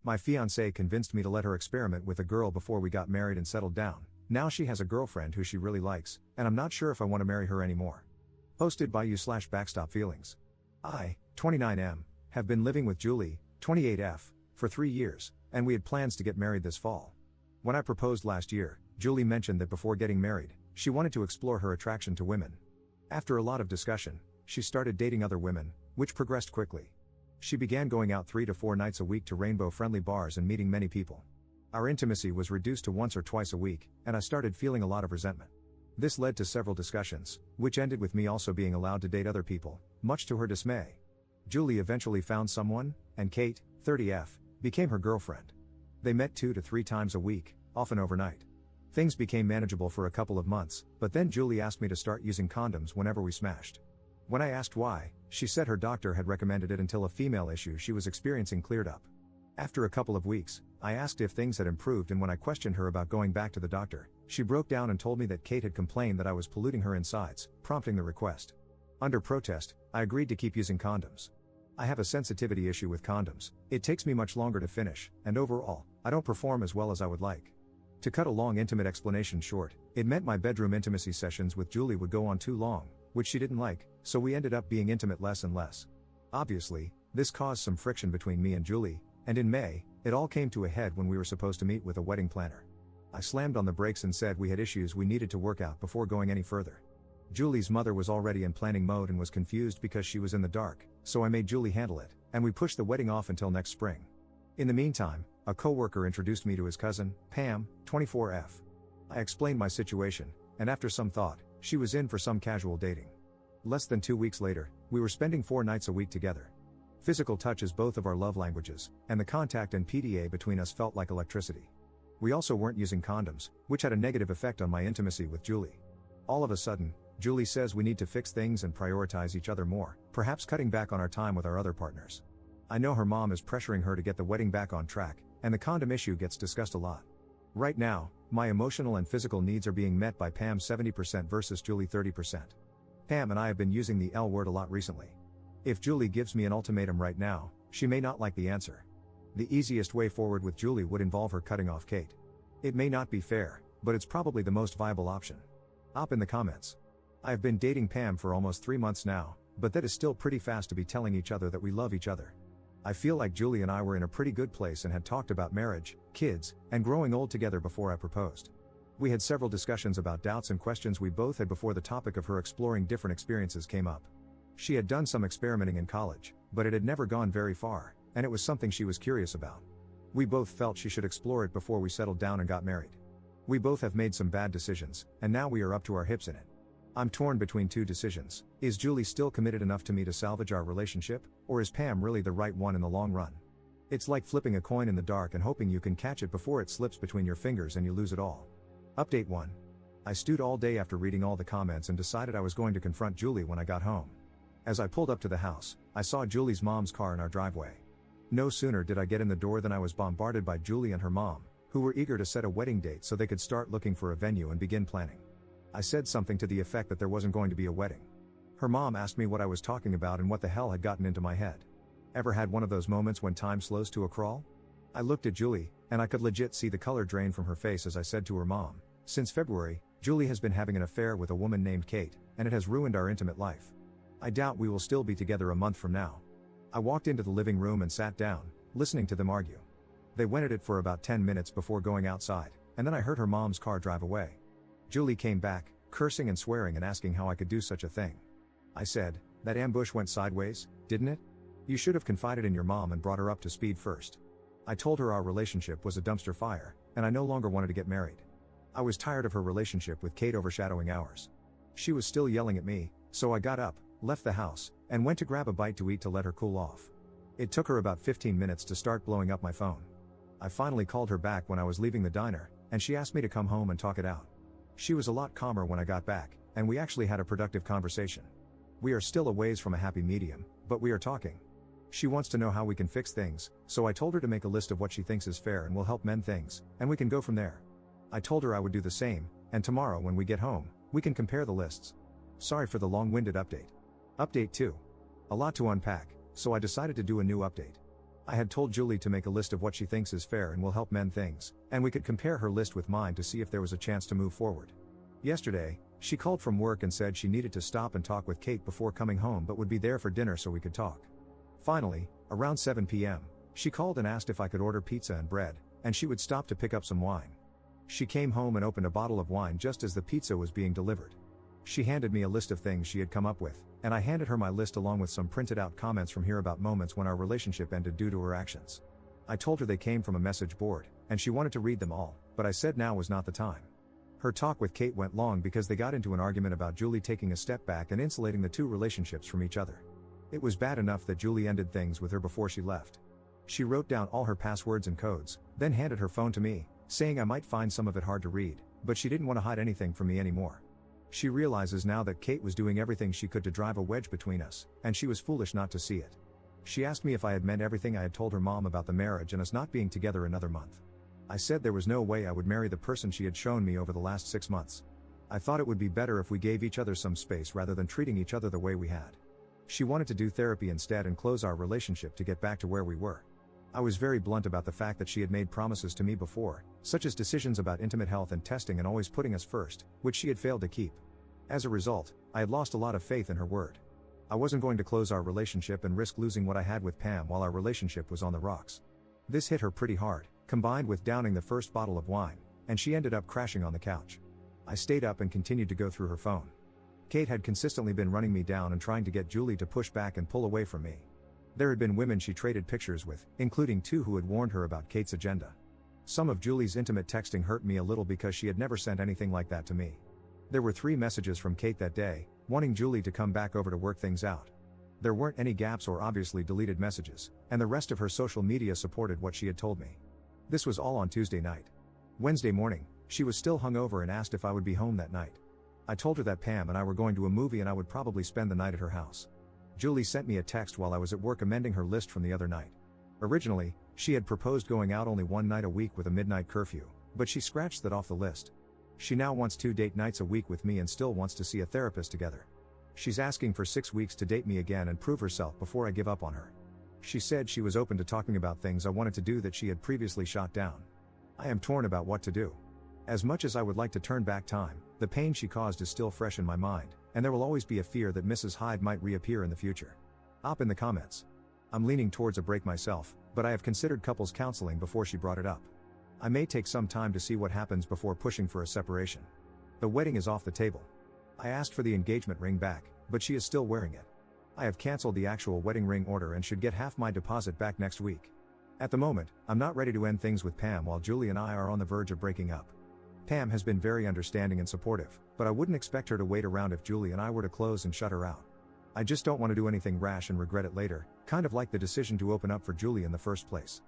My fiancée convinced me to let her experiment with a girl before we got married and settled down. Now she has a girlfriend who she really likes, and I'm not sure if I want to marry her anymore. Posted by you/backstop feelings. I, 29M, have been living with Julie, 28F, for 3 years, and we had plans to get married this fall. When I proposed last year, Julie mentioned that before getting married, she wanted to explore her attraction to women. After a lot of discussion, she started dating other women, which progressed quickly. She began going out 3 to 4 nights a week to rainbow-friendly bars and meeting many people. Our intimacy was reduced to once or twice a week, and I started feeling a lot of resentment. This led to several discussions, which ended with me also being allowed to date other people, much to her dismay. Julie eventually found someone, and Kate, 30F, became her girlfriend. They met 2 to 3 times a week, often overnight. Things became manageable for a couple of months, but then Julie asked me to start using condoms whenever we smashed. When I asked why, she said her doctor had recommended it until a female issue she was experiencing cleared up. After a couple of weeks, I asked if things had improved, and when I questioned her about going back to the doctor, she broke down and told me that Kate had complained that I was polluting her insides, prompting the request. Under protest, I agreed to keep using condoms. I have a sensitivity issue with condoms. It takes me much longer to finish, and overall, I don't perform as well as I would like. To cut a long intimate explanation short, it meant my bedroom intimacy sessions with Julie would go on too long, which she didn't like, so we ended up being intimate less and less. Obviously, this caused some friction between me and Julie, and in May, it all came to a head when we were supposed to meet with a wedding planner. I slammed on the brakes and said we had issues we needed to work out before going any further. Julie's mother was already in planning mode and was confused because she was in the dark, so I made Julie handle it, and we pushed the wedding off until next spring. In the meantime, a coworker introduced me to his cousin, Pam, 24F. I explained my situation, and after some thought, she was in for some casual dating. Less than 2 weeks later, we were spending 4 nights a week together. Physical touch is both of our love languages, and the contact and PDA between us felt like electricity. We also weren't using condoms, which had a negative effect on my intimacy with Julie. All of a sudden, Julie says we need to fix things and prioritize each other more, perhaps cutting back on our time with our other partners. I know her mom is pressuring her to get the wedding back on track, and the condom issue gets discussed a lot. Right now, my emotional and physical needs are being met by Pam 70% versus Julie 30%. Pam and I have been using the L word a lot recently. If Julie gives me an ultimatum right now, she may not like the answer. The easiest way forward with Julie would involve her cutting off Kate. It may not be fair, but it's probably the most viable option. Op in the comments. I have been dating Pam for almost 3 months now, but that is still pretty fast to be telling each other that we love each other. I feel like Julie and I were in a pretty good place and had talked about marriage, kids, and growing old together before I proposed. We had several discussions about doubts and questions we both had before the topic of her exploring different experiences came up. She had done some experimenting in college, but it had never gone very far, and it was something she was curious about. We both felt she should explore it before we settled down and got married. We both have made some bad decisions, and now we are up to our hips in it. I'm torn between 2 decisions. Is Julie still committed enough to me to salvage our relationship, or is Pam really the right one in the long run? It's like flipping a coin in the dark and hoping you can catch it before it slips between your fingers and you lose it all. Update 1. I stewed all day after reading all the comments and decided I was going to confront Julie when I got home. As I pulled up to the house, I saw Julie's mom's car in our driveway. No sooner did I get in the door than I was bombarded by Julie and her mom, who were eager to set a wedding date so they could start looking for a venue and begin planning. I said something to the effect that there wasn't going to be a wedding. Her mom asked me what I was talking about and what the hell had gotten into my head. Ever had one of those moments when time slows to a crawl? I looked at Julie, and I could legit see the color drain from her face as I said to her mom, "Since February, Julie has been having an affair with a woman named Kate, and it has ruined our intimate life. I doubt we will still be together a month from now." I walked into the living room and sat down, listening to them argue. They went at it for about 10 minutes before going outside, and then I heard her mom's car drive away. Julie came back, cursing and swearing and asking how I could do such a thing. I said, "That ambush went sideways, didn't it? You should have confided in your mom and brought her up to speed first." I told her our relationship was a dumpster fire, and I no longer wanted to get married. I was tired of her relationship with Kate overshadowing ours. She was still yelling at me, so I got up, left the house, and went to grab a bite to eat to let her cool off. It took her about 15 minutes to start blowing up my phone. I finally called her back when I was leaving the diner, and she asked me to come home and talk it out. She was a lot calmer when I got back, and we actually had a productive conversation. We are still a ways from a happy medium, but we are talking. She wants to know how we can fix things, so I told her to make a list of what she thinks is fair and will help mend things, and we can go from there. I told her I would do the same, and tomorrow when we get home, we can compare the lists. Sorry for the long-winded update. Update 2. A lot to unpack, so I decided to do a new update. I had told Julie to make a list of what she thinks is fair and will help mend things, and we could compare her list with mine to see if there was a chance to move forward. Yesterday, she called from work and said she needed to stop and talk with Kate before coming home but would be there for dinner so we could talk. Finally, around 7 p.m., she called and asked if I could order pizza and bread, and she would stop to pick up some wine. She came home and opened a bottle of wine just as the pizza was being delivered. She handed me a list of things she had come up with, and I handed her my list along with some printed out comments from here about moments when our relationship ended due to her actions. I told her they came from a message board, and she wanted to read them all, but I said now was not the time. Her talk with Kate went long because they got into an argument about Julie taking a step back and insulating the two relationships from each other. It was bad enough that Julie ended things with her before she left. She wrote down all her passwords and codes, then handed her phone to me, saying I might find some of it hard to read, but she didn't want to hide anything from me anymore. She realizes now that Kate was doing everything she could to drive a wedge between us, and she was foolish not to see it. She asked me if I had meant everything I had told her mom about the marriage and us not being together another month. I said there was no way I would marry the person she had shown me over the last 6 months. I thought it would be better if we gave each other some space rather than treating each other the way we had. She wanted to do therapy instead and close our relationship to get back to where we were. I was very blunt about the fact that she had made promises to me before, such as decisions about intimate health and testing and always putting us first, which she had failed to keep. As a result, I had lost a lot of faith in her word. I wasn't going to close our relationship and risk losing what I had with Pam while our relationship was on the rocks. This hit her pretty hard, combined with downing the first bottle of wine, and she ended up crashing on the couch. I stayed up and continued to go through her phone. Kate had consistently been running me down and trying to get Julie to push back and pull away from me. There had been women she traded pictures with, including 2 who had warned her about Kate's agenda. Some of Julie's intimate texting hurt me a little because she had never sent anything like that to me. There were 3 messages from Kate that day, wanting Julie to come back over to work things out. There weren't any gaps or obviously deleted messages, and the rest of her social media supported what she had told me. This was all on Tuesday night. Wednesday morning, she was still hungover and asked if I would be home that night. I told her that Pam and I were going to a movie and I would probably spend the night at her house. Julie sent me a text while I was at work amending her list from the other night. Originally, she had proposed going out only 1 night a week with a midnight curfew, but she scratched that off the list. She now wants 2 date nights a week with me and still wants to see a therapist together. She's asking for 6 weeks to date me again and prove herself before I give up on her. She said she was open to talking about things I wanted to do that she had previously shot down. I am torn about what to do. As much as I would like to turn back time, the pain she caused is still fresh in my mind, and there will always be a fear that Mrs. Hyde might reappear in the future. Up in the comments. I'm leaning towards a break myself, but I have considered couples counseling before she brought it up. I may take some time to see what happens before pushing for a separation. The wedding is off the table. I asked for the engagement ring back, but she is still wearing it. I have cancelled the actual wedding ring order and should get half my deposit back next week. At the moment, I'm not ready to end things with Pam while Julie and I are on the verge of breaking up. Pam has been very understanding and supportive, but I wouldn't expect her to wait around if Julie and I were to close and shut her out. I just don't want to do anything rash and regret it later, kind of like the decision to open up for Julie in the first place.